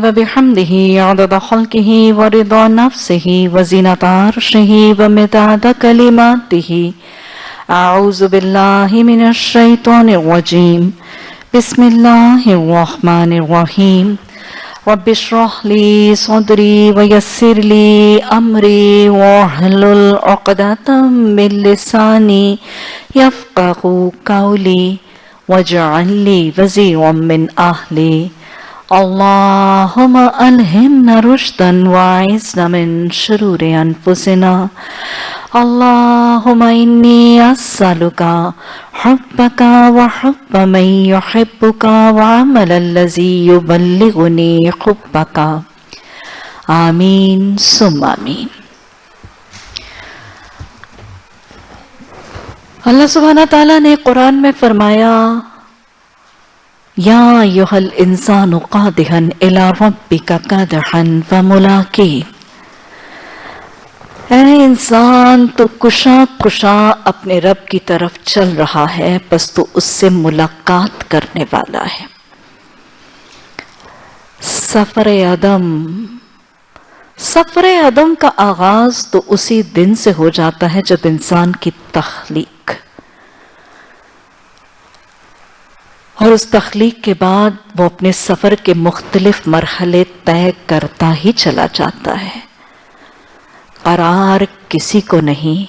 وبحمده عدد خلقه ورضا نفسه وزنة عرشه ومداد كلماته. أعوذ بالله من الشيطان الرجيم. بسم الله الرحمن الرحيم. رب اشرح لي صدري ويسر لي أمري واحلل عقدة من لساني يفقهوا قولي واجعل لي وزيرا من أهلي. اللهم ألهمنا رشدا وأعذنا من شرور أنفسنا. اللهم إني أسألك حبك وحب من يحبك وعمل الذي يبلغني حبك. آمين ثم آمين. اللہ سبحانہ تعالیٰ نے قرآن میں فرمایا یا ایھا الانسان قادحا الی ربک قدحا فملاقیہ. اے انسان تو کشا کشا اپنے رب کی طرف چل رہا ہے، بس تو اس سے ملاقات کرنے والا ہے. سفر عدم کا آغاز تو اسی دن سے ہو جاتا ہے جب انسان کی تخلیق، اور اس تخلیق کے بعد وہ اپنے سفر کے مختلف مرحلے طے کرتا ہی چلا جاتا ہے. قرار کسی کو نہیں،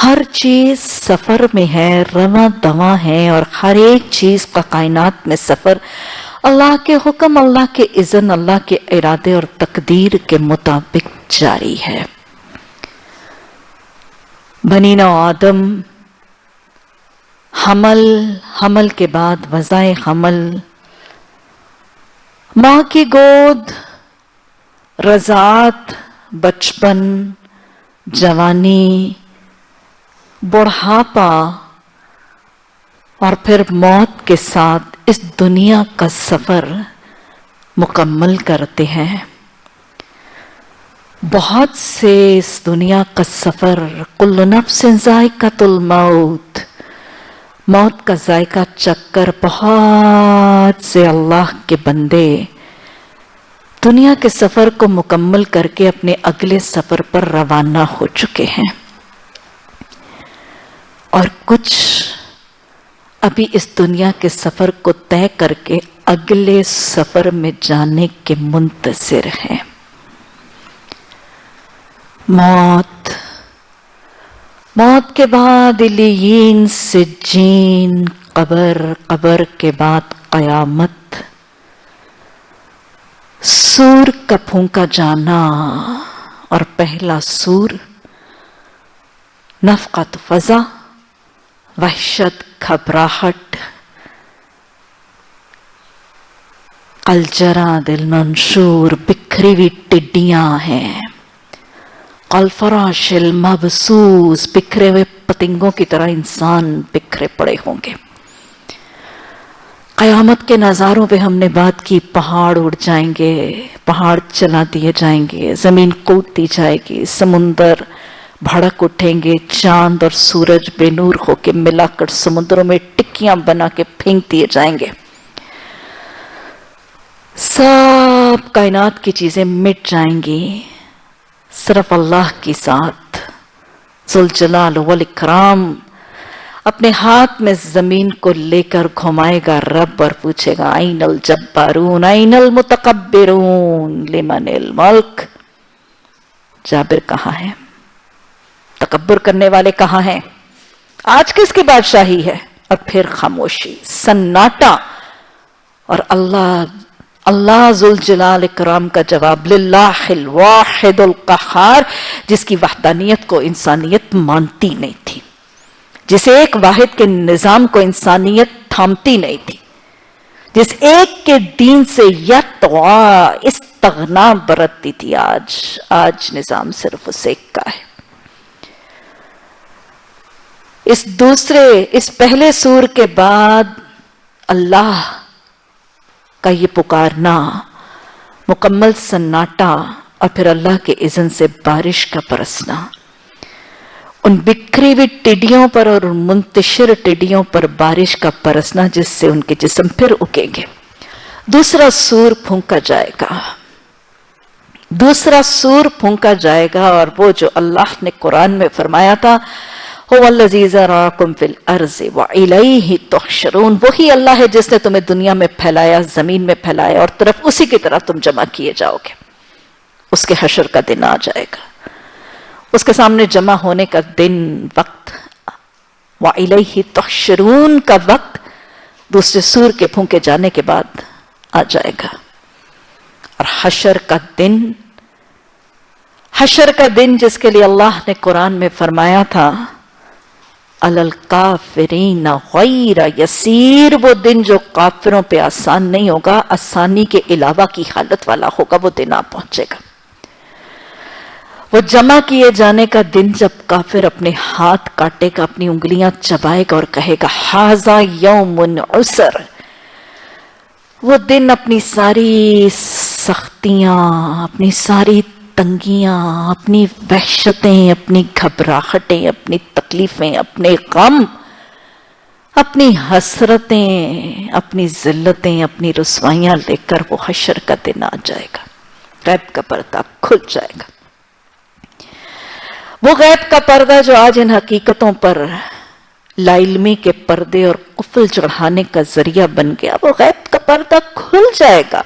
ہر چیز سفر میں ہے، رواں دواں ہے، اور ہر ایک چیز کا کائنات میں سفر اللہ کے حکم، اللہ کے اذن، اللہ کے ارادے اور تقدیر کے مطابق جاری ہے. بنی نوع آدم، حمل کے بعد وضع حمل، ماں کی گود، رضاعت، بچپن، جوانی، بڑھاپا، اور پھر موت کے ساتھ اس دنیا کا سفر مکمل کرتے ہیں. بہت سے اس دنیا کا سفر، کل نفس ذائقۃ الموت، موت کا ذائقہ چکھ کر بہت سے اللہ کے بندے دنیا کے سفر کو مکمل کر کے اپنے اگلے سفر پر روانہ ہو چکے ہیں، اور کچھ ابھی اس دنیا کے سفر کو طے کر کے اگلے سفر میں جانے کے منتظر ہیں. موت کے بعد علیین، سجین، قبر کے بعد قیامت، سور کا پھونکا جانا، اور پہلا سور نفخۃ فزع، وحشت، گھبراہٹ، قلجرہ، دل منشور، بکھری ہوئی ٹڈیاں ہیں. الفراش المبثوث، بکھرے ہوئے پتنگوں کی طرح انسان بکھرے پڑے ہوں گے. قیامت کے نظاروں پہ ہم نے بات کی، پہاڑ اڑ جائیں گے، پہاڑ چلا دیے جائیں گے، زمین کود دی جائے گی، سمندر بھڑک اٹھیں گے، چاند اور سورج بے نور ہو کے ملا کر سمندروں میں ٹکیاں بنا کے پھینک دیے جائیں گے. سب کائنات کی چیزیں مٹ جائیں گی، صرف اللہ کی ذات ذوالجلال والاکرام اپنے ہاتھ میں زمین کو لے کر گھمائے گا رب، اور پوچھے گا این الجبارون این المتکبرون لمن الملک. جابر کہاں ہے؟ تکبر کرنے والے کہاں ہیں؟ آج کس کی بادشاہی ہے؟ اور پھر خاموشی، سناٹا، اور اللہ ذوالجلال اکرام کا جواب للہ الواحد القہار، جس کی وحدانیت کو انسانیت مانتی نہیں تھی، جس ایک واحد کے نظام کو انسانیت تھامتی نہیں تھی، جس ایک کے دین سے استغنا برتتی تھی. آج نظام صرف اس ایک کا ہے. اس پہلے سور کے بعد اللہ کا یہ پکارنا، مکمل سناٹا، اور پھر اللہ کے اذن سے بارش کا برسنا. ان بکھری ہوئی ٹڈیوں پر اور منتشر ٹڈیوں پر بارش کا برسنا، جس سے ان کے جسم پھر اگیں گے. दूसरा सूर फूंका जाएगा, दूसरा सूर फूंका जाएगा, और वो जो अल्लाह ने कुरान में फरमाया था, हुवल्लज़ी ज़राअकुम फिल अर्ज़ि व इलैहि तुहशरून, वही अल्लाह है जिसने तुम्हें दुनिया में फैलाया, जमीन में फैलाया, और तरफ उसी की तरफ तुम जमा किए जाओगे। उसके हशर का दिन आ जाएगा, उसके सामने जमा होने का दिन, वक्त, व इलैहि तुहशरून का वक्त दूसरे सूर के फूंके जाने के बाद आ जाएगा। और हशर का दिन, हशर का दिन जिसके लिए अल्लाह ने कुरान में फरमाया था, अलल काफिरीन गैर यसीर, वो दिन जो काफिरों पे आसान नहीं होगा, आसानी के अलावा की हालत वाला होगा, वो दिन आ पहुंचेगा। वो जमा किए जाने का दिन जब काफिर अपने हाथ काटेगा, अपनी उंगलियां चबाएगा और कहेगा हाजा यौमुन उसर, वो दिन अपनी सारी सख्तियां, अपनी सारी तंगियां, अपनी वहशतें, अपनी घबराहटें, अपनी तकलीफें, अपने गम, अपनी हसरतें, अपनी जिल्लतें, अपनी रुसवाइयां लेकर वो हशर का दिन आ जाएगा। गैब का पर्दा खुल जाएगा। वो गैब का पर्दा जो आज इन हकीकतों पर लाइल्मी के पर्दे और कुफल चढ़ाने का जरिया बन गया, वो गैब का पर्दा खुल जाएगा।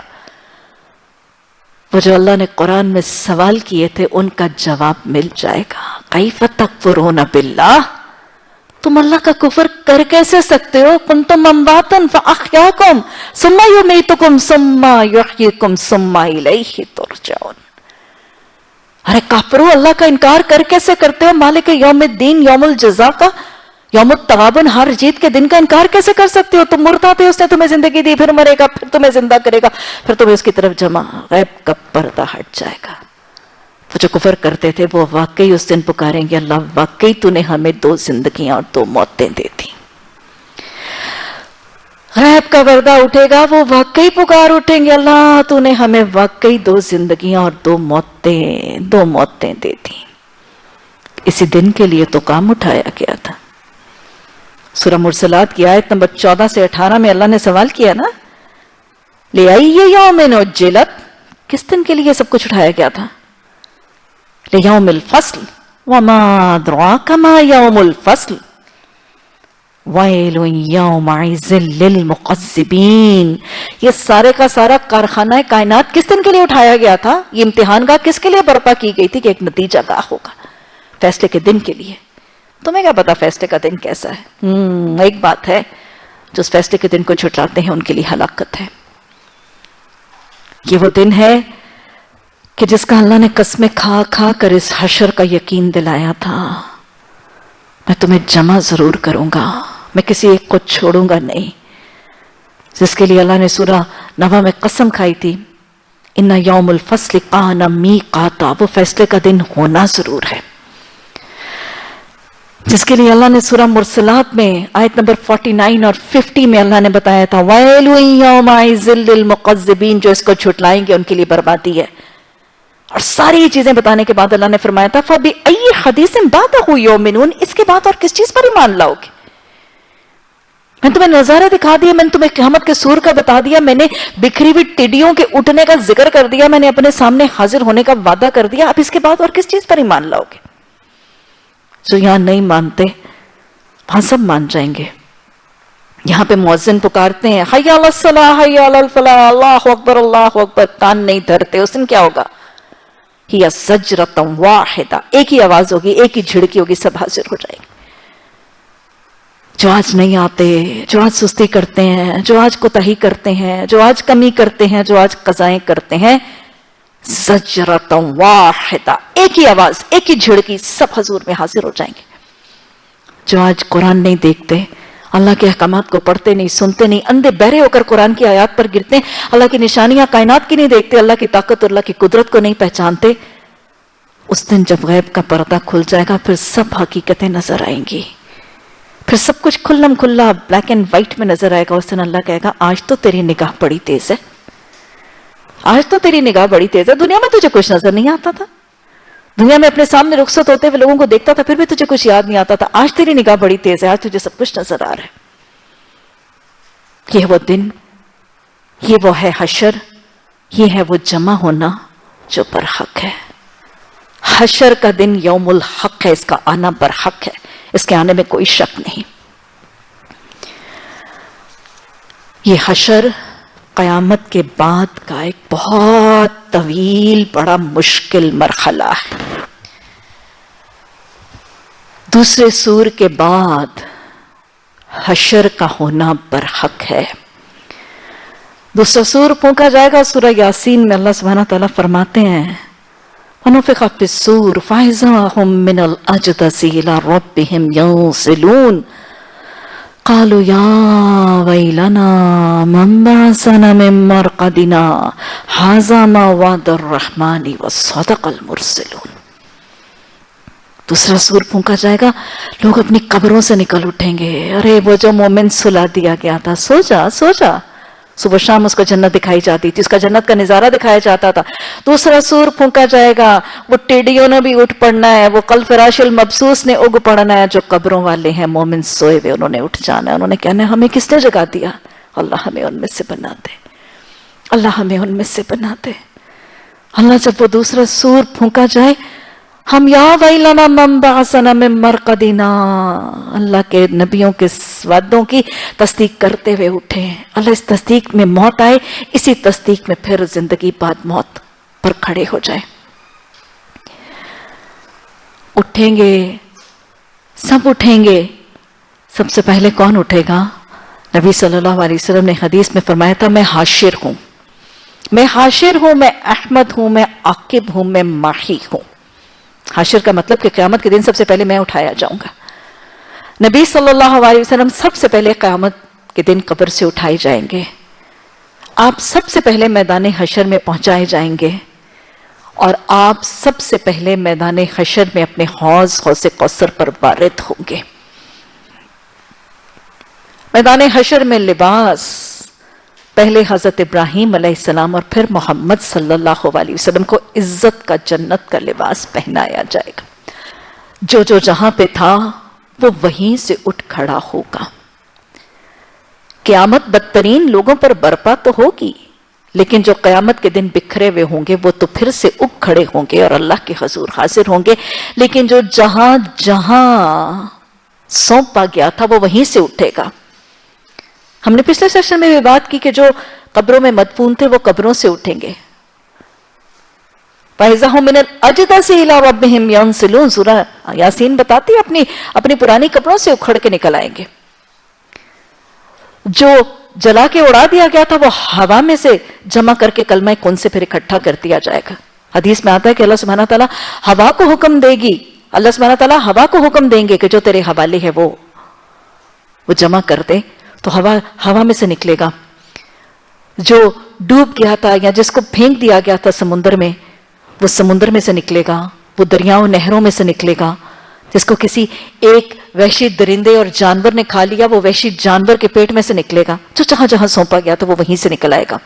वो जो अल्लाह ने कुरान में सवाल किए थे उनका जवाब मिल जाएगा। कैफ़ तकफुरून बिल्लाह, तुम अल्लाह का कुफर कर कैसे सकते हो? कुंतुम अम्वातन फअहयाकुम सुम्मा युमीतुकुम सुम्मा युहयिकुम सुम्मा इलैहि तुरजाऊन। अरे काफिरो, अल्लाह का इनकार कर कैसे करते हो? मालिक यौमुद्दीन, यौमुल जज़ा का, यौमुत तवाबुन, हार जीत के दिन का इनकार कैसे कर सकते हो? तुम मुर्दा थे, उसने तुम्हें जिंदगी दी, फिर मरेगा, फिर तुम्हें जिंदा करेगा, फिर तुम्हें उसकी तरफ जमा। गैब का पर्दा हट जाएगा। वो जो कुफर करते थे वो वाकई उस दिन पुकारेंगे, अल्लाह वाकई तूने हमें 2 जिंदगियां और 2 मौतें दे दी। गैब का पर्दा उठेगा, वो वाकई पुकार उठेंगे, अल्लाह तूने हमें वाकई 2 जिंदगियां और 2 मौतें दे दी। इसी दिन के लिए तो काम उठाया गया था। सूरह मुरसलात की आयत नंबर 14 से 18 में अल्लाह ने सवाल किया ना, ले आई ये यौमिन उज्जिलत, किस दिन के लिए सब कुछ उठाया गया था? ले यौमिल फस्ल वमा अदराका मा यौमुल फस्ल वैलुन यौमइज़िल लिल मुकज़्ज़िबीन। ये सारे का सारा कारखाना कायनात किस दिन के लिए उठाया गया था? ये इम्तिहान गाह किसके लिए बर्पा की गई थी? कि एक नतीजा गाह होगा, फैसले के दिन के लिए। तुम्हें क्या पता फैसले का दिन कैसा है? एक बात है, जो उस फैसले के दिन को झुठलाते हैं उनके लिए हलाकत है। ये वो दिन है कि जिसका अल्लाह ने कसमें खा खा कर इस हशर का यकीन दिलाया था, मैं तुम्हें जमा जरूर करूंगा, मैं किसी एक को छोड़ूंगा नहीं। जिसके लिए अल्लाह ने सूरह नबा में कसम खाई थी, इन्ना यौमुल फस्ल काना मीक़ाता, वो फैसले का दिन होना जरूर है। जिसके लिए अल्लाह ने सूरह मुरसलात में आयत नंबर 49 और 50 में अल्लाह ने बताया था, वैलुन यौमइज़िल लिल मुकज़्ज़िबीन, जो इसको झुठलाएंगे उनके लिए बर्बादी है। और सारी चीजें बताने के बाद अल्लाह ने फरमाया था, फबी अय्यि हदीसिन बादहु युमिनून, इसके बाद और किस चीज पर ईमान लाओगे? मैंने तुम्हें नजारे दिखा दिया, मैंने तुम्हें क़यामत के सूर का बता दिया, मैंने बिखरी हुई टिड्डियों के उठने का जिक्र कर दिया, मैंने अपने सामने हाजिर होने का वादा कर दिया। अब इसके बाद और किस चीज पर ईमान लाओगे? जो यहां नहीं मानते वहां सब मान जाएंगे। यहां पे मुअज्जिन पुकारते हैं, हय्या अलस सलाह हय्या अलल फलाह, अल्लाहु अकबर अल्लाहु अकबर, कान नहीं धरते। उस दिन क्या होगा? हिया ज़ज्रतुन वाहिदा, एक ही आवाज होगी, एक ही झिड़की होगी, सब हाजिर हो जाएंगे। जो आज नहीं आते, जो आज सुस्ती करते हैं, जो आज कोताही करते हैं, जो आज कमी करते हैं, जो आज कज़ाएं करते हैं, ज़ज्रतुन वाहिदा, एक ही आवाज, एक ही झिड़की, सब हुजूर में हाजिर हो जाएंगे। जो आज कुरान नहीं देखते, अल्लाह के अहकामात को पढ़ते नहीं, सुनते नहीं, अंधे बहरे होकर कुरान की आयत पर गिरते हैं, अल्लाह की निशानियां कायनात की नहीं देखते, अल्लाह की ताकत और अल्लाह की कुदरत को नहीं पहचानते, उस दिन जब गैब का पर्दा खुल जाएगा, फिर सब हकीकतें नजर आएंगी, फिर सब कुछ खुल्लम खुल्ला ब्लैक एंड व्हाइट में नजर आएगा। उस दिन अल्लाह कहेगा, आज तो तेरी निगाह बड़ी तेज है, आज तो तेरी निगाह बड़ी तेज है। दुनिया में तुझे कुछ नजर नहीं आता था, दुनिया में अपने सामने रुखसत होते हुए लोगों को देखता था, फिर भी तुझे कुछ याद नहीं आता था। आज तेरी निगाह बड़ी तेज है, आज तुझे सब कुछ नजर आ रहा है। यह वो दिन یہ وہ ہے حشر، یہ ہے وہ جمع ہونا جو برحق ہے۔ حشر کا دن یوم الحق ہے، اس کا آنا برحق ہے، اس کے آنے میں کوئی شک نہیں۔ یہ حشر قیامت کے بعد کا ایک بہت طویل بڑا مشکل مرحلہ ہے۔ دوسرے سور کے بعد حشر کا ہونا برحق ہے۔ دوسرا سور پھونکا جائے گا، سورہ یاسین میں اللہ سبحانہ تعالیٰ فرماتے ہیں وَنُفِخَ فِي الصُّورِ فَإِذَا هُم مِّنَ الْأَجْدَاثِ إِلَىٰ رَبِّهِمْ يَنسِلُونَ قَالُوا يَا وَيْلَنَا مَن بَعَثَنَا مِن مَّرْقَدِنَا هَٰذَا مَا وَعَدَ الرَّحْمَٰنُ وَصَدَقَ الْمُرْسَلُونَ۔ دوسرا سور پھونکا جائے گا، لوگ اپنی قبروں سے نکل اٹھیں گے، ارے وہ جو مومن سلا دیا گیا تھا، سو جا سو جا۔ صبح شام اس کو جنت دکھائی جاتی تھی، اس کا جنت کا نظارہ دکھایا جاتا تھا۔ دوسرا سور پھونکا جائے گا، وہ ٹیڈیوں نے بھی اٹھ پڑنا ہے، وہ کل فراش المبسوس نے اگ پڑنا ہے، جو قبروں والے ہیں مومن سوئے ہوئے انہوں نے اٹھ جانا ہے، انہوں نے کہنا ہے ہمیں کس نے جگا دیا؟ اللہ ہمیں ان میں سے بنا دے، اللہ ہمیں ان میں سے بنا دے۔ اللہ جب وہ دوسرا سور پھونکا جائے، ہم یا ویلنا من بعثنا من مرقدنا، اللہ کے نبیوں کے وعدوں کی تصدیق کرتے ہوئے اٹھے۔ اللہ اس تصدیق میں موت آئے، اسی تصدیق میں پھر زندگی بعد موت پر کھڑے ہو جائے۔ اٹھیں گے، سب اٹھیں گے۔ سب سے پہلے کون اٹھے گا؟ نبی صلی اللہ علیہ وسلم نے حدیث میں فرمایا تھا میں حاشر ہوں، میں حاشر ہوں، میں احمد ہوں، میں عاقب ہوں، میں ماحی ہوں۔ حاشر کا مطلب کہ قیامت کے دن سب سے پہلے میں اٹھایا جاؤں گا۔ نبی صلی اللہ علیہ وسلم سب سے پہلے قیامت کے دن قبر سے اٹھائے جائیں گے، آپ سب سے پہلے میدان حشر میں پہنچائے جائیں گے، اور آپ سب سے پہلے میدان حشر میں اپنے حوض کوثر پر وارد ہوں گے۔ میدان حشر میں لباس پہلے حضرت ابراہیم علیہ السلام اور پھر محمد صلی اللہ علیہ وسلم کو عزت کا جنت کا لباس پہنایا جائے گا۔ جو جہاں پہ تھا وہ وہیں سے اٹھ کھڑا ہوگا۔ قیامت بدترین لوگوں پر برپا تو ہوگی، لیکن جو قیامت کے دن بکھرے ہوئے ہوں گے وہ تو پھر سے اٹھ کھڑے ہوں گے اور اللہ کے حضور حاضر ہوں گے، لیکن جو جہاں جہاں سونپا گیا تھا وہ وہیں سے اٹھے گا۔ ہم نے پچھلے سیشن میں بھی بات کی کہ جو قبروں میں مدفون تھے وہ قبروں سے اٹھیں گے۔ فَإِذَا هُم مِّنَ الْأَجْدَاثِ إِلَىٰ رَبِّهِمْ يَنسِلُونَ، سورہ یاسین بتاتی ہے اپنی پرانی قبروں سے اکھڑ کے نکل آئیں گے۔ جو جلا کے اڑا دیا گیا تھا وہ ہوا میں سے جمع کر کے کلمہ کن سے پھر اکٹھا کر دیا جائے گا۔ حدیث میں آتا ہے کہ اللہ سبحانہ تعالیٰ ہوا کو حکم دے گی، اللہ سبحانہ تعالیٰ ہوا کو حکم دیں گے کہ جو تیرے حوالے ہے وہ جمع کر دے، تو ہوا میں سے نکلے گا۔ جو ڈوب گیا تھا یا جس کو پھینک دیا گیا تھا سمندر میں، وہ سمندر میں سے نکلے گا، وہ دریاؤں نہروں میں سے نکلے گا۔ جس کو کسی ایک وحشی درندے اور جانور نے کھا لیا وہ وحشی جانور کے پیٹ میں سے نکلے گا۔ جو جہاں جہاں سونپا گیا تو وہ وہیں سے نکل آئے گا۔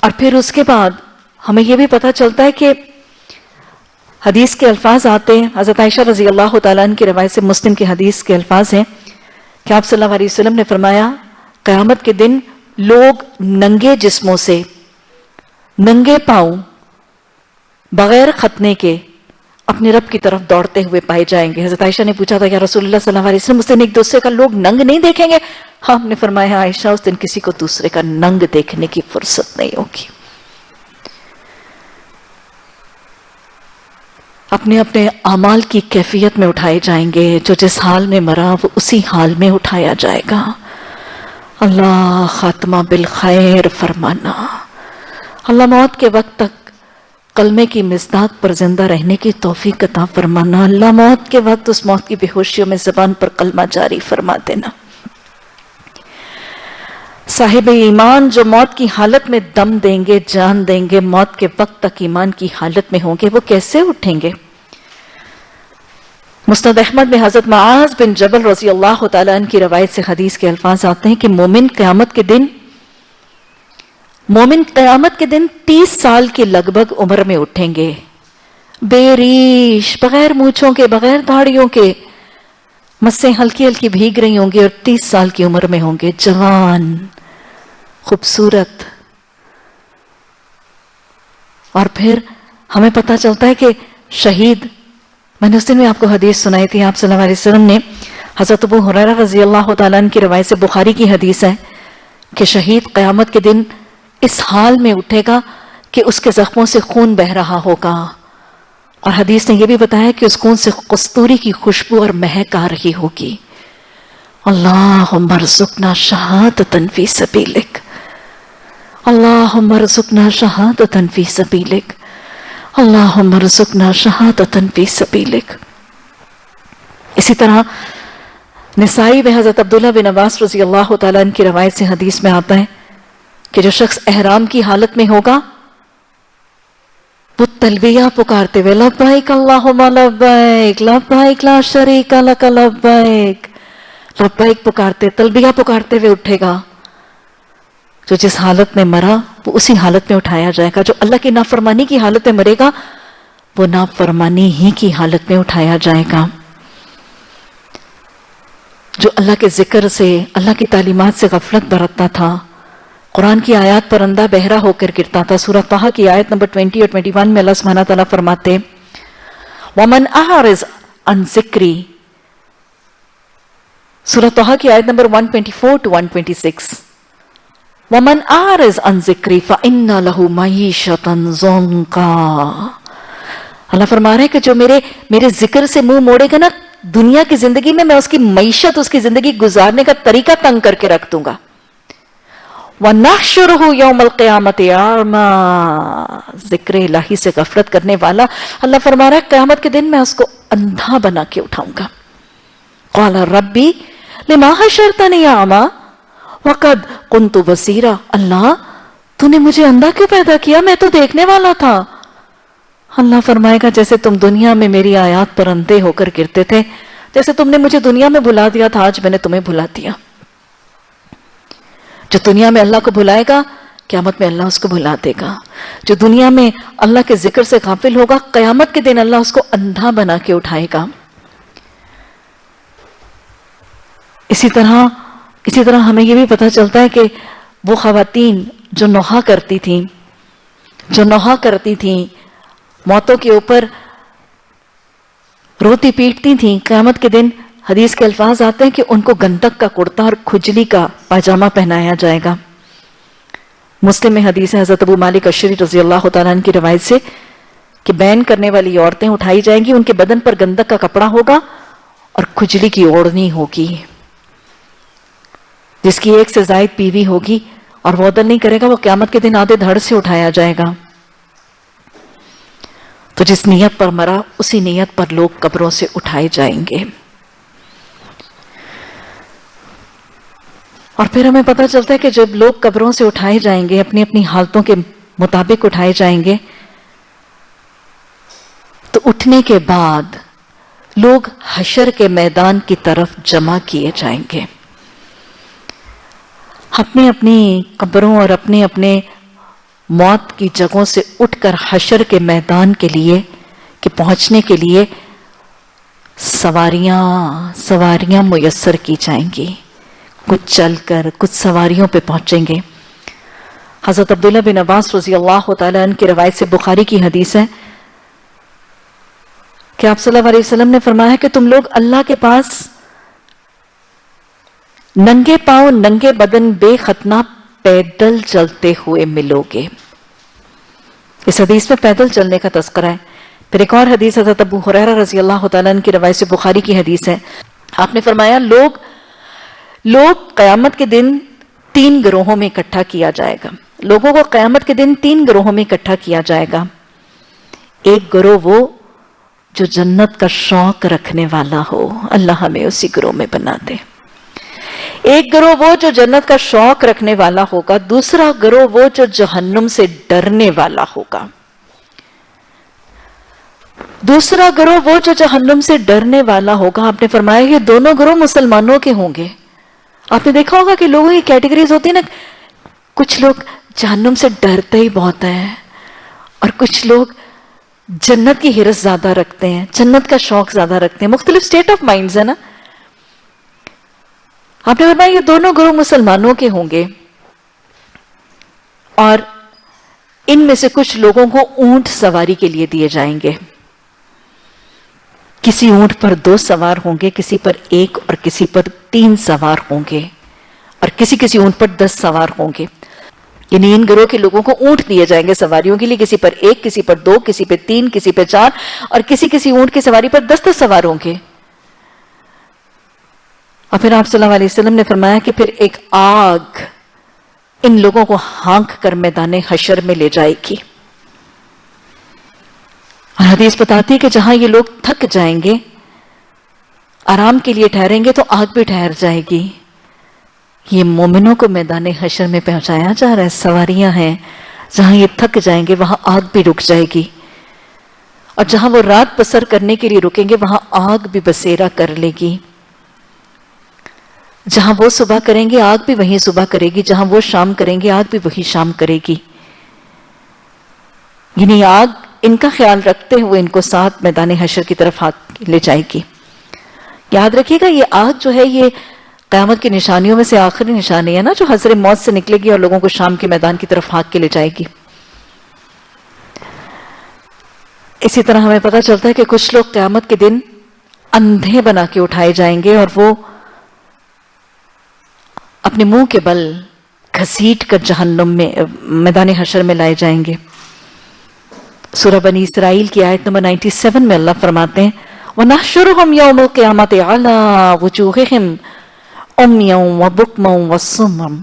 اور پھر اس کے بعد ہمیں یہ بھی پتہ چلتا ہے کہ حدیث کے الفاظ آتے ہیں، حضرت عائشہ رضی اللہ تعالیٰ عنہ کی روایت سے مسلم کی حدیث کے الفاظ ہیں کہ آپ صلی اللہ علیہ وسلم نے فرمایا قیامت کے دن لوگ ننگے جسموں سے، ننگے پاؤں، بغیر ختنے کے اپنے رب کی طرف دوڑتے ہوئے پائے جائیں گے۔ حضرت عائشہ نے پوچھا تھا یا رسول اللہ صلی اللہ علیہ وسلم اس دن ایک دوسرے کا لوگ ننگ نہیں دیکھیں گے؟ ہم نے فرمایا عائشہ اس دن کسی کو دوسرے کا ننگ دیکھنے کی فرصت نہیں ہوگی۔ اپنے اپنے اعمال کی کیفیت میں اٹھائے جائیں گے، جو جس حال میں مرا وہ اسی حال میں اٹھایا جائے گا۔ اللہ خاتمہ بالخیر فرمانا، اللہ موت کے وقت تک کلمے کی مصداق پر زندہ رہنے کی توفیق عطا فرمانا، اللہ موت کے وقت اس موت کی بے ہوشیوں میں زبان پر کلمہ جاری فرما دینا۔ صاحب ایمان جو موت کی حالت میں دم دیں گے، جان دیں گے، موت کے وقت تک ایمان کی حالت میں ہوں گے، وہ کیسے اٹھیں گے؟ مسند احمد میں حضرت معاذ بن جبل رضی اللہ تعالیٰ عنہ کی روایت سے حدیث کے الفاظ آتے ہیں کہ مومن قیامت کے دن 30 سال کی لگ بھگ عمر میں اٹھیں گے، بے ریش، بغیر مونچھوں کے، بغیر داڑھیوں کے، مسیں ہلکی ہلکی بھیگ رہی ہوں گی اور 30 سال کی عمر میں ہوں گے، جوان، خوبصورت. اور پھر ہمیں پتا چلتا ہے کہ شہید، میں نے اس دن میں آپ کو حدیث سنائی تھی، آپ صلی اللہ علیہ وسلم نے حضرت ابو ہریرہ رضی اللہ تعالیٰ عنہ کی روایت سے، بخاری کی حدیث ہے کہ شہید قیامت کے دن اس حال میں اٹھے گا کہ اس کے زخموں سے خون بہہ رہا ہوگا، اور حدیث نے یہ بھی بتایا کہ اس خون سے قستوری کی خوشبو اور مہک آ رہی ہوگی. اللہم ارزقنا شہادۃ فی سبیلک، اللہم ارزقنا شہادۃ فی سبیلک، اللہم ارزقنا شہادۃ فی سبیلک. اسی طرح نسائی میں حضرت عبداللہ بن عباس رضی اللہ تعالیٰ عنہ کی روایت سے حدیث میں آتا ہے کہ جو شخص احرام کی حالت میں ہوگا وہ تلبیہ پکارتے ہوئے لبیک اللہم لبیک لبیک لا شریک لک لبیک، لبیک پکارتے، تلبیہ پکارتے ہوئے اٹھے گا. جو جس حالت میں مرا وہ اسی حالت میں اٹھایا جائے گا. جو اللہ کی نافرمانی کی حالت میں مرے گا وہ نافرمانی ہی کی حالت میں اٹھایا جائے گا. جو اللہ کے ذکر سے، اللہ کی تعلیمات سے غفلت برتتا تھا، قرآن کی آیات پر اندھا بہرا ہو کر گرتا تھا. سورہ طٰہٰ کی آیت نمبر 20 اور 21 میں اللہ سبحانہ تعالیٰ فرماتے وَمَنْ أَعْرِضْ عَنْ ذِكْرِي، سورہ طٰہٰ کی آیت نمبر 124 to 126. وَمَنْ أَعْرِضْ عَنْ ذِكْرِي فَإِنَّ لَهُ مَعِيشَةً ضَنْكًا. اللہ فرما رہے ہیں کہ جو میرے ذکر سے منہ موڑے گا نا، دنیا کی زندگی میں اس کی معیشت، اس کی زندگی گزارنے کا طریقہ تنگ کر کے رکھ دوں گا. وَنَحْشُرُهُ يَوْمَ الْقِيَامَةِ أَعْمَى، ذکر الہی سے غفلت کرنے والا اللہ فرما رہا ہے قیامت کے دن میں اس کو اندھا بنا کے اٹھاؤں گا. قَالَ رَبِّي لِمَا حَشَرْتَنِي أَعْمَى وَقَدْ كُنْتُ بَصِيرًا، اللہ تو نے مجھے اندھا کیوں پیدا کیا، میں تو دیکھنے والا تھا. اللہ فرمائے گا جیسے تم دنیا میں میری آیات پر اندھے ہو کر گرتے تھے، جیسے تم نے مجھے دنیا میں بھلا دیا تھا، آج میں نے تمہیں بھلا دیا. جو دنیا میں اللہ کو بھلائے گا قیامت میں اللہ اس کو بھلا دے گا. جو دنیا میں اللہ کے ذکر سے غافل ہوگا قیامت کے دن اللہ اس کو اندھا بنا کے اٹھائے گا. اسی طرح ہمیں یہ بھی پتہ چلتا ہے کہ وہ خواتین جو نوحہ کرتی تھیں موتوں کے اوپر روتی پیٹتی تھیں، قیامت کے دن حدیث کے الفاظ آتے ہیں کہ ان کو گندک کا کرتا اور کھجلی کا پاجامہ پہنایا جائے گا. مسلم میں حدیث ہے حضرت ابو مالک اشعری رضی اللہ تعالیٰ عنہ کی روایت سے کہ بیان کرنے والی عورتیں اٹھائی جائیں گی، ان کے بدن پر گندک کا کپڑا ہوگا اور کھجلی کی اوڑھنی ہوگی، جس کی ایک سے زائد بیوی ہوگی اور وہ عدل نہیں کرے گا، وہ قیامت کے دن آدھے دھڑ سے اٹھایا جائے گا. تو جس نیت پر مرا اسی نیت پر لوگ قبروں سے اٹھائے جائیں گے. اور پھر ہمیں پتہ چلتا ہے کہ جب لوگ قبروں سے اٹھائے جائیں گے، اپنی اپنی حالتوں کے مطابق اٹھائے جائیں گے، تو اٹھنے کے بعد لوگ حشر کے میدان کی طرف جمع کیے جائیں گے. اپنی اپنی قبروں اور اپنے اپنے موت کی جگہوں سے اٹھ کر حشر کے میدان کے لیے کہ پہنچنے کے لیے سواریاں میسر کی جائیں گی. کچھ چل کر، کچھ سواریوں پہ پہنچیں گے. حضرت عبداللہ بن عباس رضی اللہ تعالیٰ عنہ کی روایت سے بخاری کی حدیث ہے کہ آپ صلی اللہ علیہ وسلم نے فرمایا کہ تم لوگ اللہ کے پاس ننگے پاؤں ننگے بدن بے ختنہ پیدل چلتے ہوئے ملو گے. اس حدیث میں پیدل چلنے کا تذکرہ ہے. پھر ایک اور حدیث حضرت ابو ہریرہ رضی اللہ تعالیٰ عنہ کی روایت سے بخاری کی حدیث ہے. آپ نے فرمایا لوگ قیامت کے دن 3 گروہوں میں اکٹھا کیا جائے گا. لوگوں کو قیامت کے دن 3 گروہوں میں اکٹھا کیا جائے گا. ایک گروہ وہ جو جنت کا شوق رکھنے والا ہو، اللہ ہمیں اسی گروہ میں بنا دے. ایک گروہ وہ جو جنت کا شوق رکھنے والا ہوگا. دوسرا گروہ وہ جو جہنم سے ڈرنے والا ہوگا. دوسرا گروہ وہ جو جہنم سے ڈرنے والا ہوگا. آپ نے فرمایا یہ دونوں گروہ مسلمانوں کے ہوں گے. آپ نے دیکھا ہوگا کہ لوگوں کی کیٹیگریز ہوتی ہیں نا، کچھ لوگ جہنم سے ڈرتے ہی بہت ہیں اور کچھ لوگ جنت کی ہرس زیادہ رکھتے ہیں، جنت کا شوق زیادہ رکھتے ہیں. مختلف سٹیٹ آف مائنڈز ہے نا. आपने फरमाया ये दोनों ग्रोह मुसलमानों के होंगे और इनमें से कुछ लोगों को ऊंट सवारी के लिए दिए जाएंगे। किसी ऊंट पर 2 सवार होंगे, किसी पर 1 और किसी पर 3 सवार होंगे, और किसी किसी ऊंट पर 10 सवार होंगे। यानी इन गिरोह के लोगों को ऊंट दिए जाएंगे सवारियों के लिए, किसी पर 1, किसी पर 2, किसी पर 3, किसी पर 4, और किसी किसी ऊंट की सवारी पर 10 सवार होंगे। और फिर आप सल्लल्लाहु अलैहि वसल्लम ने फरमाया कि फिर एक आग इन लोगों को हाँक कर मैदान हशर में ले जाएगी। और हदीस बताती है कि जहां ये लोग थक जाएंगे, आराम के लिए ठहरेंगे, तो आग भी ठहर जाएगी। ये मोमिनों को मैदान हशर में पहुंचाया जा रहा है, सवारियां हैं। जहां ये थक जाएंगे वहां आग भी रुक जाएगी, और जहां वो रात बसर करने के लिए रुकेंगे वहां आग भी बसेरा कर लेगी। जहां वो सुबह करेंगे आग भी वहीं सुबह करेगी, जहां वो शाम करेंगे आग भी वहीं शाम करेगी। यानी आग इनका ख्याल रखते हुए इनको साथ मैदान हशर की तरफ हाथ ले जाएगी। याद रखिएगा, ये आग जो है ये क़यामत की निशानियों में से आखिरी निशानी है ना, जो हज़र मौत से निकलेगी और लोगों को शाम के मैदान की तरफ हाँक के ले जाएगी। इसी तरह हमें पता चलता है कि कुछ लोग क़यामत के दिन अंधे बना के उठाए जाएंगे और वो अपने मुंह के बल घसीट कर जहन्नुम में मैदान हशर में लाए जाएंगे। सूरह बनी इसराइल की आयत नंबर 97 में अल्लाह फरमाते हैं, वनहशुरुहुम यौमल क़ियामति अला वजूहिहिम उम्यन व बुकमन व सुम्मन,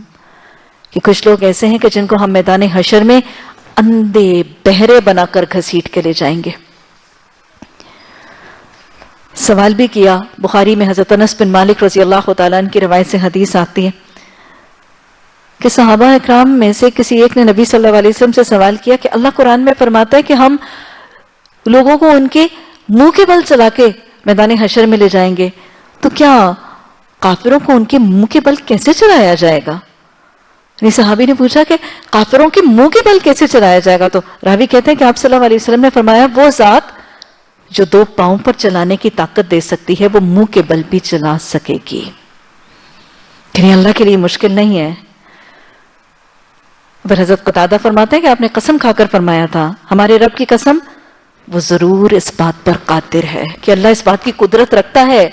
कि कुछ लोग ऐसे हैं कि जिनको हम मैदान हशर में अंधे बहरे बनाकर घसीट के ले जाएंगे। सवाल भी किया, बुखारी में हज़रत अनस बिन मालिक रज़ी अल्लाह तआला अन्हु की रिवायत से हदीस आती है कि सहाबा इकराम में से किसी एक ने नबी सल्लल्लाहु अलैहि वसल्लम से सवाल किया कि अल्लाह कुरान में फरमाता है कि हम लोगों को उनके मुंह के बल चला के मैदान हशर में ले जाएंगे, तो क्या काफिरों को उनके मुंह के बल कैसे चलाया जाएगा? सहाबी ने पूछा कि काफिरों के मुंह के बल कैसे चलाया जाएगा? तो रावी कहते हैं कि आप सल्लल्लाहु अलैहि वसल्लम ने फरमाया, वो जात जो 2 पांव पर चलाने की ताकत दे सकती है वो मुंह के बल भी चला सकेगी। अल्लाह के लिए मुश्किल नहीं है। फिर हज़रत कतादा फरमाते हैं कि आपने कसम खाकर फरमाया था, हमारे रब की कसम, वो जरूर इस बात पर कादिर है, कि अल्लाह इस बात की कुदरत रखता है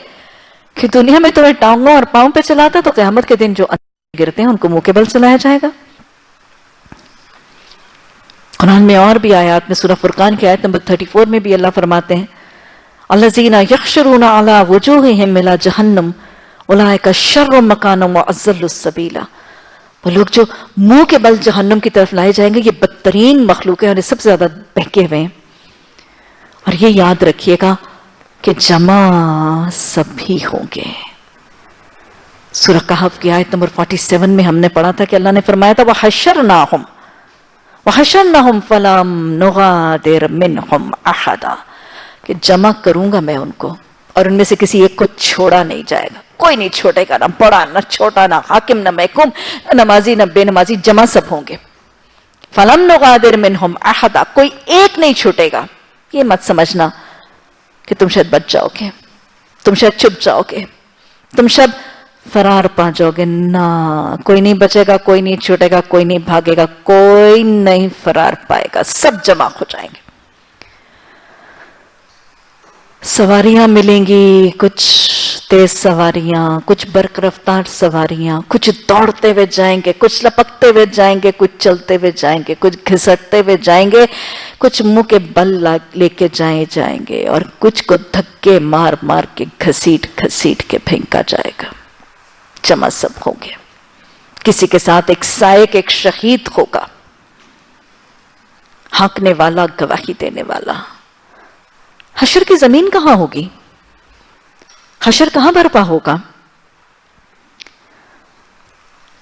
कि दुनिया में तुम्हें टांगों और पांव पे चलाता, तो क़यामत के दिन जो गिरते हैं उनको मुंह के बल चलाया जाएगा। कुरान में और भी आयत में, सूरह फुरकान की आयत नंबर 34 में भी अल्लाह फरमाते हैं, अल्लज़ीना यहशुरूना अला वजूहिहिम इला जहन्नम उलाइका शर्रु मकानम व अज़ल्लु सबीला, वो लोग जो मुंह के बल जहन्नम की तरफ लाए जाएंगे ये बदतरीन मखलूक है और ये सबसे ज्यादा बहके हुए हैं। और ये याद रखिएगा कि जमा सभी होंगे। सूरह कहफ की आयत नंबर 47 में हमने पढ़ा था कि अल्लाह ने फरमाया था, वहशरनाहुम फलम नुगादिर मिनहुम अहदा, कि जमा करूंगा मैं उनको और उनमें से किसी एक को छोड़ा नहीं जाएगा। कोई नहीं छोड़ेगा, ना बड़ा ना छोटा, ना हाकिम ना महकूम, नमाजी ना बेनमाजी, जमा सब होंगे। फलम नुगादिर मिनहुम अहदा, कोई एक नहीं छूटेगा। ये मत समझना कि तुम शायद बच जाओगे, तुम शायद छुप जाओगे, तुम शायद फरार पा जाओगे। ना, कोई नहीं बचेगा, कोई नहीं छूटेगा, कोई नहीं भागेगा, कोई नहीं फरार पाएगा, सब जमा हो जाएंगे। सवारियां मिलेंगी, कुछ तेज सवारियां, कुछ बरक रफ्तार सवारियां, कुछ दौड़ते हुए जाएंगे, कुछ लपकते हुए जाएंगे, कुछ चलते हुए जाएंगे, कुछ घिसटते हुए जाएंगे, कुछ मुंह के बल लेके जाएंगे और कुछ को धक्के मार मार के घसीट घसीट के फेंका जाएगा। जमा सब होंगे। किसी के साथ एक सायक, एक शहीद होगा, हाँकने वाला, गवाही देने वाला। हशर की जमीन कहां होगी? हशर कहां बर्पा होगा?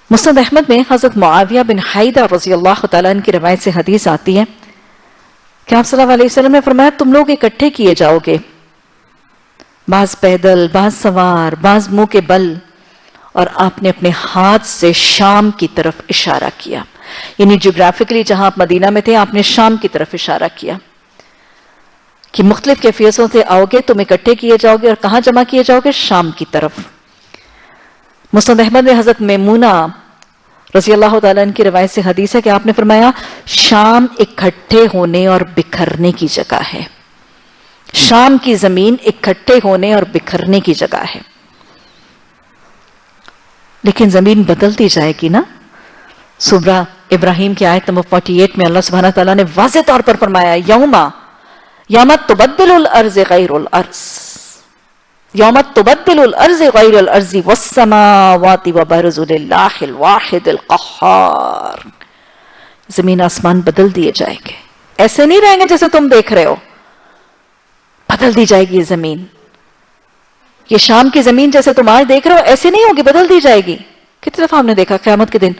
मुस्नद अहमद में हजरत मुआविया बिन हाइदा रज़ी अल्लाह तआला अन्हु की रिवायत से हदीस आती है कि आप सल्लल्लाहु अलैहि वसल्लम ने फरमाया, तुम लोग इकट्ठे किए जाओगे, बाज पैदल, बाज सवार, बाज मुंह के बल, और आपने अपने हाथ से शाम की तरफ इशारा किया। यानी जियोग्राफिकली जहां आप मदीना में थे, आपने शाम की तरफ इशारा किया कि मुख्तलिफ कैफियतों से आओगे, तुम इकट्ठे किए जाओगे और कहां जमा किए जाओगे? शाम की तरफ। मुस्नद अहमद में हजरत मैमूना रज़ी अल्लाह तआला अन्हा की रिवायत से हदीस है कि आपने फरमाया शाम इकट्ठे होने और बिखरने की जगह है। शाम की जमीन इकट्ठे होने और बिखरने की जगह है, लेकिन जमीन बदलती जाएगी ना। सूरा इब्राहिम की आयत नंबर 48 में अल्लाह सुब्हानहू तआला ने वाज़ेह तौर पर फरमाया यौमा तुबद्दिलुल अर्ज़ गैरुल अर्ज़, यौमा तुबद्दिलुल अर्ज़ गैरुल अर्ज़ वस्समावाति व बरज़ु लिल्लाहिल वाहिदिल क़ह्हार। जमीन आसमान बदल दिए जाएंगे, ऐसे नहीं रहेंगे जैसे तुम देख रहे हो, बदल दी जाएगी ये जमीन। ये शाम की जमीन जैसे तुम आज देख रहे हो ऐसे नहीं होगी, बदल दी जाएगी। कितनी दफा हमने देखा क़यामत के दिन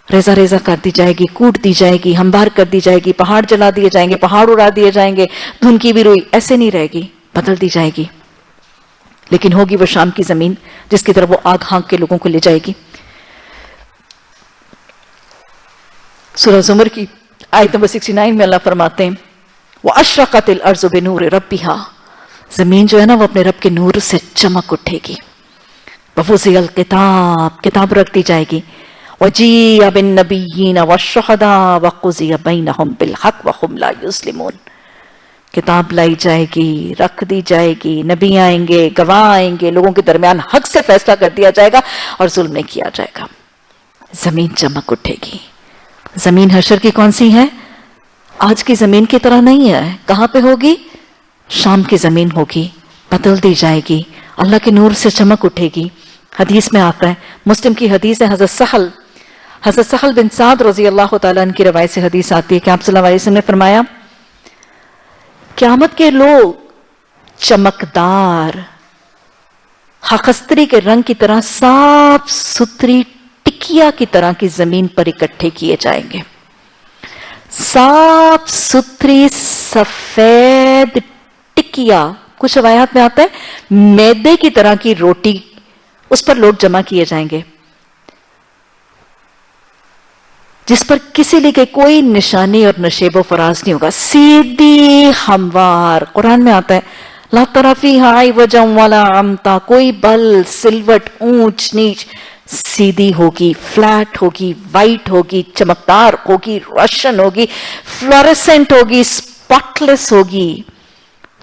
रेजा रेजा कर दी जाएगी, कूट दी जाएगी, हमवार कर दी जाएगी, पहाड़ जला दिए जाएंगे, पहाड़ उड़ा दिए जाएंगे, धुन की भी रुई, ऐसे नहीं रहेगी, बदल दी जाएगी। लेकिन होगी वो शाम की जमीन जिसकी तरफ वो आग हाँक के लोगों को ले जाएगी। सूरह ज़ुमर की आयत नंबर 69 में अल्लाह फरमाते हैं वो अशरक़तिल अर्ज़ु बिनूरि रब्बिहा, जमीन जो है ना वो अपने रब के नूर से चमक उठेगी। वफ़ुज़ियल किताब, किताब रख दी जाएगी। वजीअ बिन्नबिय्यीन वश्शुहदा वक़ुज़िय बैनहुम बिलहक़ वहुम ला युज़्लिमून, किताब लाई जाएगी, रख दी जाएगी, नबी आएंगे, गवाह आएंगे, लोगों के दरमियान हक से फैसला कर दिया जाएगा और जुल्म नहीं किया जाएगा। जमीन चमक उठेगी। जमीन हशर की कौन सी है? आज की जमीन की तरह नहीं है। कहां पे होगी? शाम की जमीन होगी, बदल दी जाएगी, अल्लाह के नूर से चमक उठेगी। हदीस में आता है, मुस्लिम की हदीस है, हज़रत सहल बिन साद रज़ी अल्लाह तआला अन्हु की रिवायत से हदीस आती है कि आप सल्लल्लाहु अलैहि वसल्लम ने फरमाया क़यामत के लोग चमकदार खाकस्तरी के रंग की तरह साफ सुथरी टिकिया की तरह की जमीन पर इकट्ठे किए जाएंगे। साफ सुथरी सफेद टिकिया, कुछ रवायात में आता है मैदे की तरह की रोटी, उस पर लोग जमा किए जाएंगे, जिस पर किसी लिए कोई निशानी और नशेबो फराज नहीं होगा, सीधी हमवार। कुरान में आता है ला तरा फीहा इवजन वला अमता, कोई बल सिलवट ऊंच नीच, सीधी होगी, फ्लैट होगी, वाइट होगी, चमकदार होगी, रोशन होगी, फ्लोरेसेंट होगी, स्पॉटलेस होगी।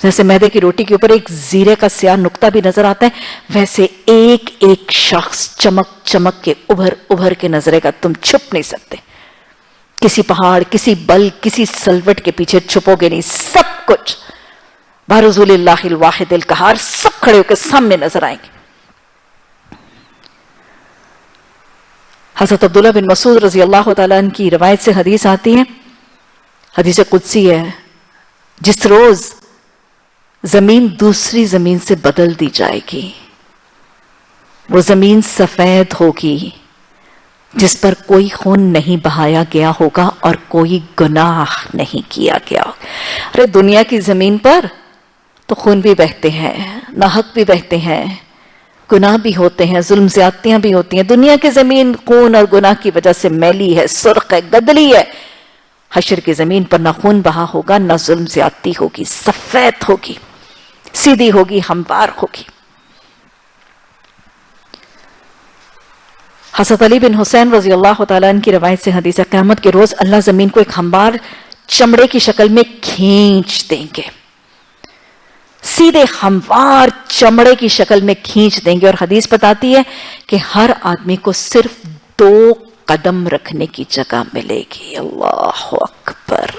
जैसे मैदे की रोटी के ऊपर एक जीरे का स्याह नुक्ता भी नजर आता है, वैसे एक एक शख्स चमक चमक के उभर उभर के नजर आएगा, तुम छुप नहीं सकते। किसी पहाड़, किसी बल, किसी सलवट के पीछे छुपोगे नहीं। सब कुछ बरज़ुलिल्लाहिल वाहिदिल क़हार, सब खड़े होकर सामने नजर आएंगे। हज़रत अब्दुल्लाह बिन मसूद रज़ी अल्लाह तआला अन्हु की रिवायत से हदीस आती है, हदीस कुदसी है, जिस रोज जमीन दूसरी जमीन से बदल दी जाएगी, वो जमीन सफेद होगी जिस पर कोई खून नहीं बहाया गया होगा और कोई गुनाह नहीं किया गया होगा। अरे दुनिया की जमीन पर तो खून भी बहते हैं, नाहक भी बहते हैं, गुनाह भी होते हैं, जुल्म ज़्यादतियां भी होती हैं। दुनिया की जमीन खून और गुनाह की वजह से मैली है, सुर्ख है, गदली है। हशर की जमीन पर ना खून बहा होगा, ना जुल्म ज़्यादती होगी, सफेद होगी, सीधी होगी, हमवार होगी। हज़रत अली बिन हुसैन रज़ी अल्लाह तआला अन्हु की रिवायत से हदीस है, क़यामत के रोज अल्लाह जमीन को एक हमवार चमड़े की शक्ल में खींच देंगे, सीधे हमवार चमड़े की शक्ल में खींच देंगे। और हदीस बताती है कि हर आदमी को सिर्फ 2 कदम रखने की जगह मिलेगी। अल्लाह अकबर!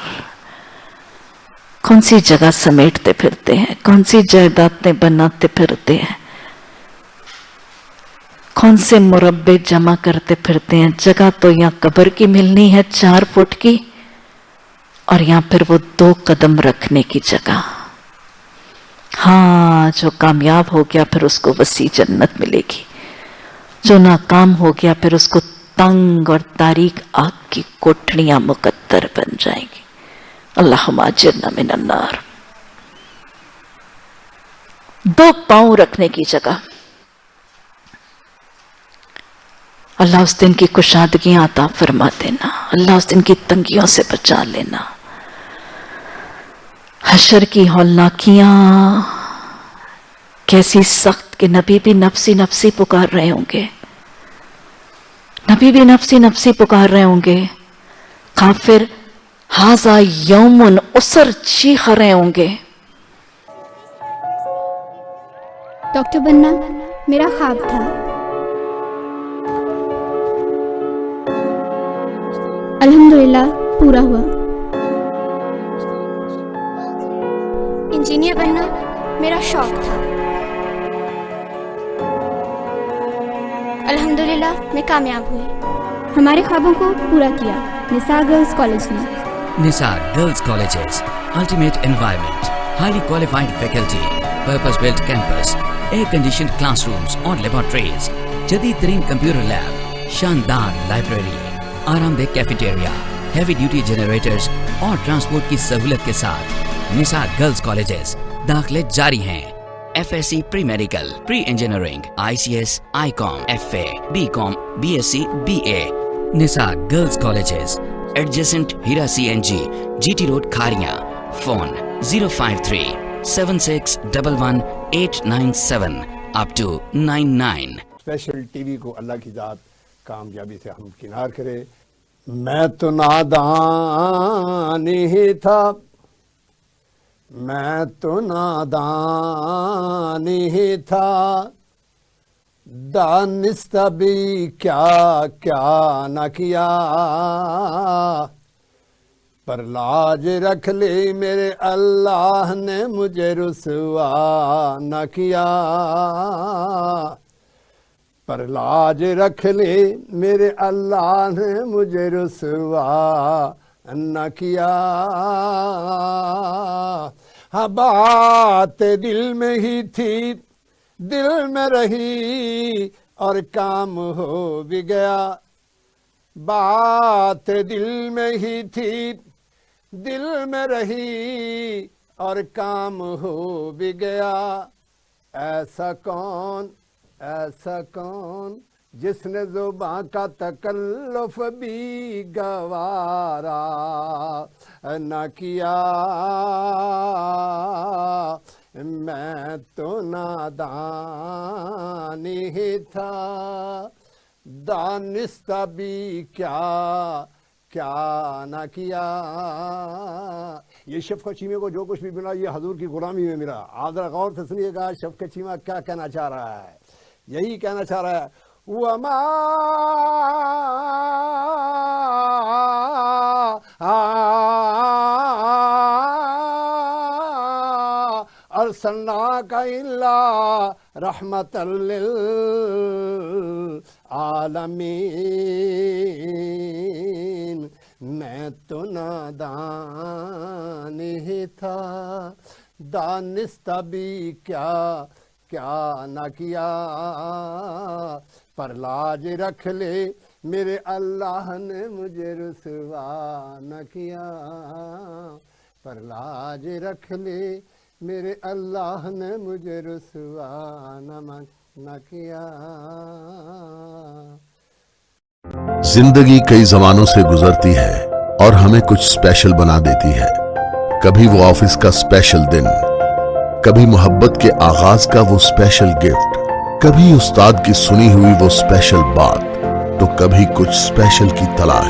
कौन सी जगह समेटते फिरते हैं, कौन सी जायदादें बनाते फिरते हैं, कौन से मुरब्बे जमा करते फिरते हैं। जगह तो यहां कब्र की मिलनी है 4 फुट की, और यहां फिर वो 2 कदम रखने की जगह। हाँ, जो कामयाब हो गया फिर उसको वसी जन्नत मिलेगी, जो नाकाम हो गया फिर उसको तंग और तारीक आग की कोठड़ियां मुकद्दर बन जाएंगी। अल्लाहुम्मा अजिरना मिनन नार। 2 पांव रखने की जगह। अल्लाह उस दिन की कुशादगियां अता फरमा देना, अल्लाह उस दिन की तंगियों से बचा लेना। हशर की हौलनाकियां कैसी सख्त कि नबी भी नफसी नफसी पुकार रहे होंगे, नबी भी नफसी नफसी पुकार रहे होंगे, काफिर हाजा यौमुन उसर चीख रहे होंगे। डॉक्टर बनना मेरा ख्वाब था। अल्हम्दुलिल्लाह पूरा हुआ। इंजीनियर बनना मेरा शौक था। अल्हम्दुलिल्लाह मैं कामयाब हुई। हमारे ख्वाबों को पूरा किया निसार गर्ल्स कॉलेज ने। Nisar Girls Colleges, ultimate environment, highly qualified faculty, purpose-built campus, air-conditioned classrooms और laboratories, जदीद तरीन कंप्यूटर लैब, शानदार लाइब्रेरी, आरामदेह कैफेटेरिया, heavy duty generators और ट्रांसपोर्ट की सहूलत के साथ निसार गर्ल्स कॉलेजेस दाखिले जारी हैं। FSC pre medical, pre engineering, ICS, ICOM, FA, BCom, BSc, BA, Nisar girls colleges adjacent Hira CNG, GT Road, Khariya. Phone 053 7611 897 up to 99. Special TV को अल्लाह की ज़ात कामयाबी से हम किनार करे। मैं तो नादान ही था, मैं तो नादान ही था, दानिस्ता भी क्या क्या न किया, पर लाज रख ली मेरे अल्लाह ने मुझे रुसवा न किया, पर लाज रख ली मेरे अल्लाह ने मुझे रुसवा न किया। हाँ बात दिल में ही थी, दिल में रही और काम हो भी गया, बात दिल में ही थी, दिल में रही और काम हो भी गया। ऐसा कौन जिसने ज़ुबां का तकल्लुफ़ भी गवारा न किया, मैं तो नादान ही था, दानिस्ता भी क्या क्या न किया। ये शफ़क़त चीमे को जो कुछ भी मिला ये हजूर की गुलामी में मिला। आप ज़रा गौर से सुनिएगा शफ़क़त चीमा क्या कहना चाह रहा है। यही कहना चाह रहा है वमा अर्सलनाका इल्ला रहमतल लिल आलमीन। मैं तो नादान ही था, दानिस्ता भी क्या क्या न किया, पर लाज रख ले मेरे अल्लाह ने मुझे रुसवा न किया, पर लाज रख ले मेरे अल्लाह ने मुझे रुसवा न किया। जिंदगी कई जमानों से गुजरती है और हमें कुछ स्पेशल बना देती है। कभी वो ऑफिस का स्पेशल दिन, कभी मोहब्बत के आगाज का वो स्पेशल गिफ्ट, कभी उस्ताद की सुनी हुई वो स्पेशल बात, तो कभी कुछ स्पेशल की तलाश।